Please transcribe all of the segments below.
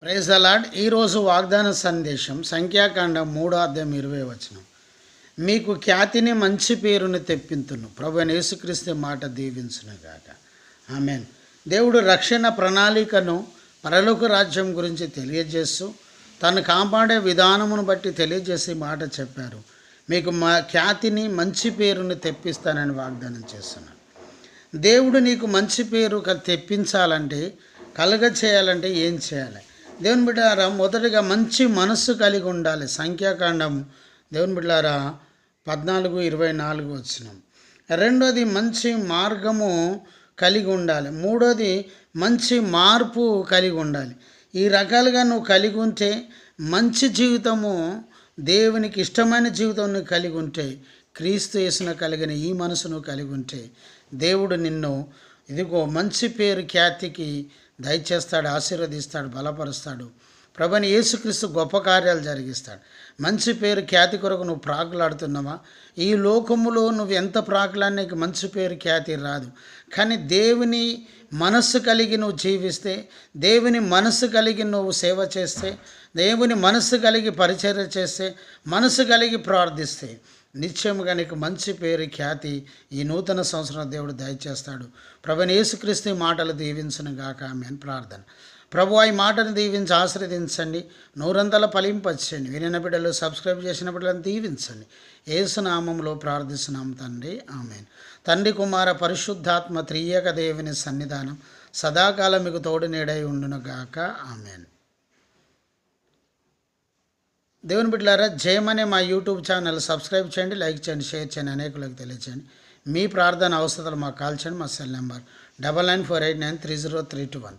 Praise the lord. ఈరోజు వాగ్దాన సందేశం సంఖ్యాకాండం 3:20. మీకు ఖ్యాతిని మంచి పేరుని తెప్పింతును, ప్రభువైన యేసుక్రీస్తు మాట దీవించునుగాక. ఆమేన్. దేవుడు రక్షణ ప్రణాళికను పరలోక రాజ్యం గురించి తెలియజేస్తూ తను కాపాడే విధానమును బట్టి తెలియజేసే మాట చెప్పారు. మీకు ఖ్యాతిని మంచి పేరుని తెప్పిస్తానని వాగ్దానం చేస్తున్నాను. దేవుడు నీకు మంచి పేరు తెప్పించాలంటే, కలుగ చేయాలంటే ఏం చేయాలి? దేవుని బిడ్డారా, మొదటిగా మంచి మనస్సు కలిగి ఉండాలి. సంఖ్యాకాండం దేవుని బిడ్డారా 14:24. రెండోది మంచి మార్గము కలిగి ఉండాలి. మూడోది మంచి మార్పు కలిగి ఉండాలి. ఈ రకాలుగా నువ్వు కలిగి ఉంటే మంచి జీవితము, దేవునికి ఇష్టమైన జీవితం నువ్వు కలిగి ఉంటే, క్రీస్తు యేసును కలిగిన ఈ మనసును కలిగి ఉంటే, దేవుడు నిన్ను ఇదిగో మంచి పేరు ఖ్యాతికి దయచేస్తాడు, ఆశీర్వదిస్తాడు, బలపరుస్తాడు. ప్రభువైన యేసుక్రీస్తు గొప్ప కార్యాలు జరిగిస్తాడు. మంచి పేరు ఖ్యాతి కొరకు నువ్వు ప్రాకులాడుతున్నావా? ఈ లోకములో నువ్వు ఎంత ప్రాకులాడినా నీకు మంచి పేరు ఖ్యాతి రాదు. కానీ దేవుని మనస్సు కలిగి నువ్వు జీవిస్తే, దేవుని మనస్సు కలిగి నువ్వు సేవ చేస్తే, దేవుని మనస్సు కలిగి పరిచర్య చేస్తే, మనస్సు కలిగి ప్రార్థిస్తే, నిశ్చయముగా నీకు మంచి పేరు ఖ్యాతి ఈ నూతన సంవత్సరం దేవుడు దయచేస్తాడు. ప్రభువైన యేసుక్రీస్తు మాటలు దీవించును గాక. ఆమేన్. ప్రార్థన. ప్రభువా, ఈ మాటను దీవించి ఆశీర్వదించండి, నూరంతల ఫలింపచేయండి. వినిన బిడ్డలు, సబ్స్క్రైబ్ చేసిన బిడ్డలను దీవించండి. యేసు నామములో ప్రార్థిస్తున్నాం తండ్రి. ఆమేన్. తండ్రి, కుమార, పరిశుద్ధాత్మ త్రియేక దేవుని సన్నిధానం సదాకాలం మీకు తోడు నీడై ఉండును గాక. ఆమేన్. దేవుని బిడ్డలారా, జయమనే మా యూట్యూబ్ ఛానల్ సబ్స్క్రైబ్ చేయండి, లైక్ చేయండి, షేర్ చేయండి, అనేకులకు తెలియచేయండి. మీ ప్రార్థన అవసరాలు మాకు కాల్ చేయండి. మా సెల్ నెంబర్ 9948930321.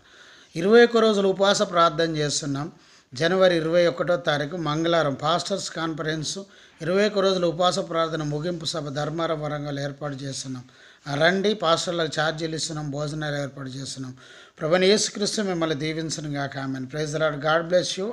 21 రోజులు ఉపవాస ప్రార్థన చేస్తున్నాం. జనవరి 21వ తారీఖు మంగళవారం పాస్టర్స్ కాన్ఫరెన్స్ 21 రోజులు ఉపవాస ప్రార్థన ముగింపు సభ ధర్మారం వరంగల్ ఏర్పాటు చేస్తున్నాం. రండి. పాస్టర్లకు ఛార్జీలు ఇస్తున్నాం, భోజనాలు ఏర్పాటు చేస్తున్నాం. ప్రభువైన యేసుక్రీస్తు మిమ్మల్ని దీవించును గాక. ఆమేన్. Praise the Lord. God bless you.